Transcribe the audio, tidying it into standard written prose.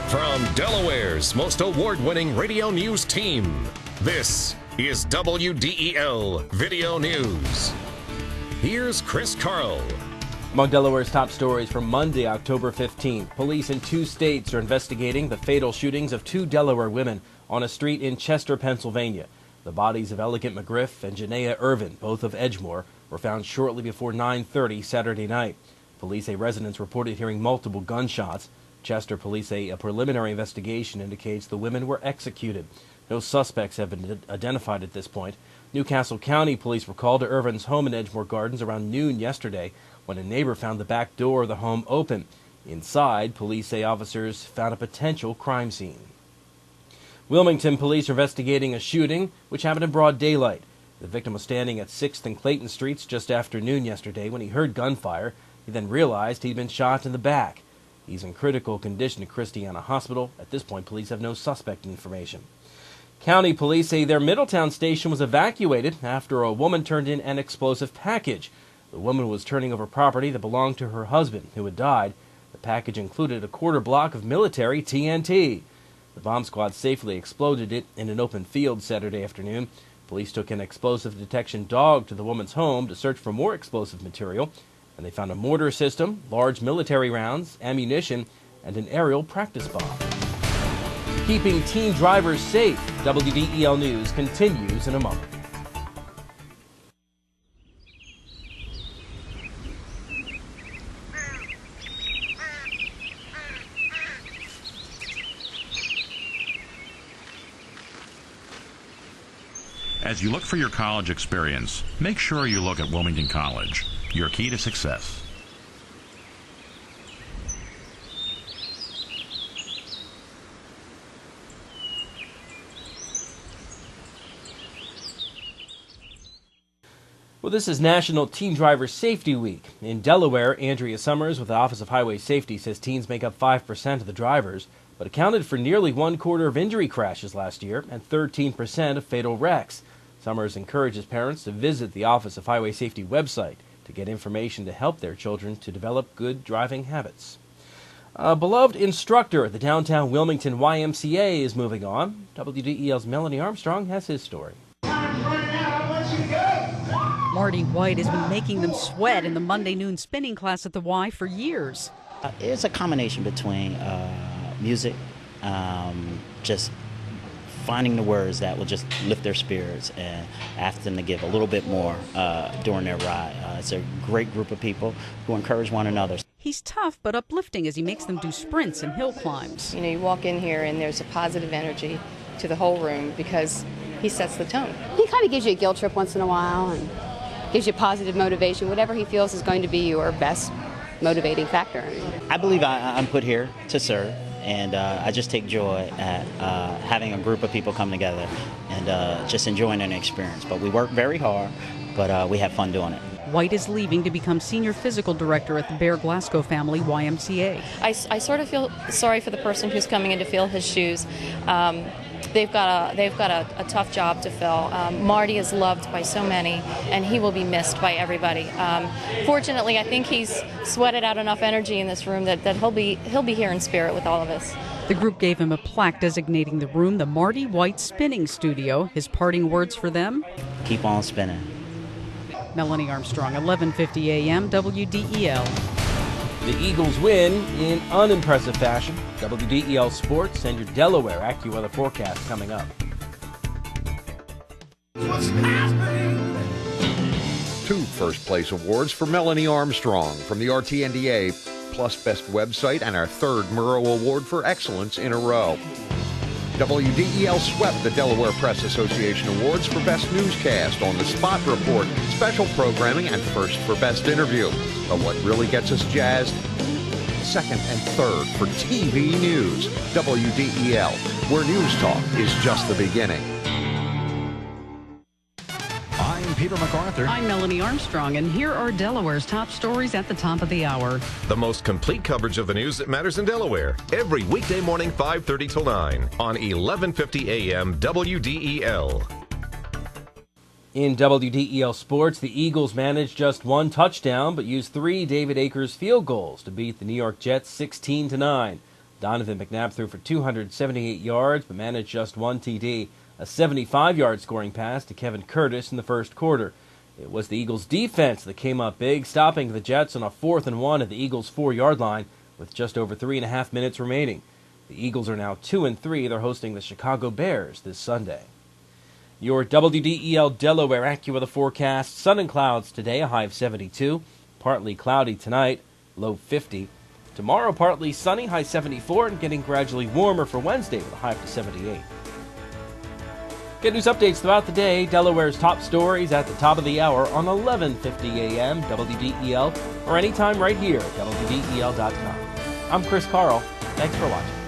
From Delaware's most award-winning radio news team, this is WDEL Video News. Here's Chris Carl. Among Delaware's top stories for Monday, October 15th, police in 2 states are investigating the fatal shootings of 2 Delaware women on a street in Chester, Pennsylvania. The bodies of Elegant McGriff and Janaea Irvin, both of Edgemoor, were found shortly before 9:30 Saturday night. Police say residents reported hearing multiple gunshots. Chester police say a preliminary investigation indicates the women were executed. No suspects have been identified at this point. Newcastle County police were called to Irvin's home in Edgemoor Gardens around noon yesterday when a neighbor found the back door of the home open. Inside, police say officers found a potential crime scene. Wilmington police are investigating a shooting which happened in broad daylight. The victim was standing at 6th and Clayton Streets just after noon yesterday when he heard gunfire. He then realized he'd been shot in the back. He's in critical condition at Christiana Hospital. At this point, police have no suspect information. County police say their Middletown station was evacuated after a woman turned in an explosive package. The woman was turning over property that belonged to her husband, who had died. The package included a quarter block of military TNT. The bomb squad safely exploded it in an open field Saturday afternoon. Police took an explosive detection dog to the woman's home to search for more explosive material, and they found a mortar system, large military rounds, ammunition, and an aerial practice bomb. Keeping teen drivers safe, WDEL News continues in a moment. As you look for your college experience, make sure you look at Wilmington College, your key to success. Well, this is National Teen Driver Safety Week. In Delaware, Andrea Summers with the Office of Highway Safety says teens make up 5% of the drivers, but accounted for nearly 1/4 of injury crashes last year and 13% of fatal wrecks. Summers encourages parents to visit the Office of Highway Safety website to get information to help their children to develop good driving habits. A beloved instructor at the downtown Wilmington YMCA is moving on. WDEL's Melanie Armstrong has his story. Marty White has been making them sweat in the Monday noon spinning class at the Y for years. It's a combination between music, just finding the words that will just lift their spirits and ask them to give a little bit more during their ride. It's a great group of people who encourage one another. He's tough but uplifting as he makes them do sprints and hill climbs. You know, you walk in here and there's a positive energy to the whole room because he sets the tone. He kind of gives you a guilt trip once in a while and gives you positive motivation, whatever he feels is going to be your best motivating factor. I believe I'm put here to serve, and I just take joy at having a group of people come together and just enjoying an experience. But we work very hard, but we have fun doing it. White is leaving to become senior physical director at the Bear Glasgow Family YMCA. I sort of feel sorry for the person who's coming in to fill his shoes. They've got a tough job to fill. Marty is loved by so many, and he will be missed by everybody. Fortunately, I think he's sweated out enough energy in this room that he'll be here in spirit with all of us. The group gave him a plaque designating the room the Marty White Spinning Studio. His parting words for them? Keep on spinning. Melanie Armstrong, 1150 AM, WDEL. The Eagles win in unimpressive fashion. WDEL Sports and your Delaware AccuWeather forecast coming up. Two first-place awards for Melanie Armstrong from the RTNDA, plus Best Website, and our third Murrow Award for Excellence in a row. WDEL swept the Delaware Press Association Awards for Best Newscast, On the Spot Report, Special Programming, and first for Best Interview. But what really gets us jazzed? Second and third for TV News. WDEL, where news talk is just the beginning. I'm Peter MacArthur. I'm Melanie Armstrong, and here are Delaware's top stories at the top of the hour. The most complete coverage of the news that matters in Delaware. Every weekday morning, 5:30 till 9 on 1150 AM WDEL. In WDEL Sports, the Eagles managed just one touchdown but used 3 David Akers field goals to beat the New York Jets 16-9. Donovan McNabb threw for 278 yards but managed just one TD, a 75-yard scoring pass to Kevin Curtis in the first quarter. It was the Eagles' defense that came up big, stopping the Jets on a 4th and 1 at the Eagles' 4-yard line with just over 3.5 minutes remaining. The Eagles are now 2-3. They're hosting the Chicago Bears this Sunday. Your WDEL Delaware AccuWeather forecast: sun and clouds today, a high of 72. Partly cloudy tonight, low 50. Tomorrow, partly sunny, high 74, and getting gradually warmer for Wednesday with a high up to 78. Get news updates throughout the day. Delaware's top stories at the top of the hour on 11:50 a.m. WDEL, or anytime right here at WDEL.com. I'm Chris Carl. Thanks for watching.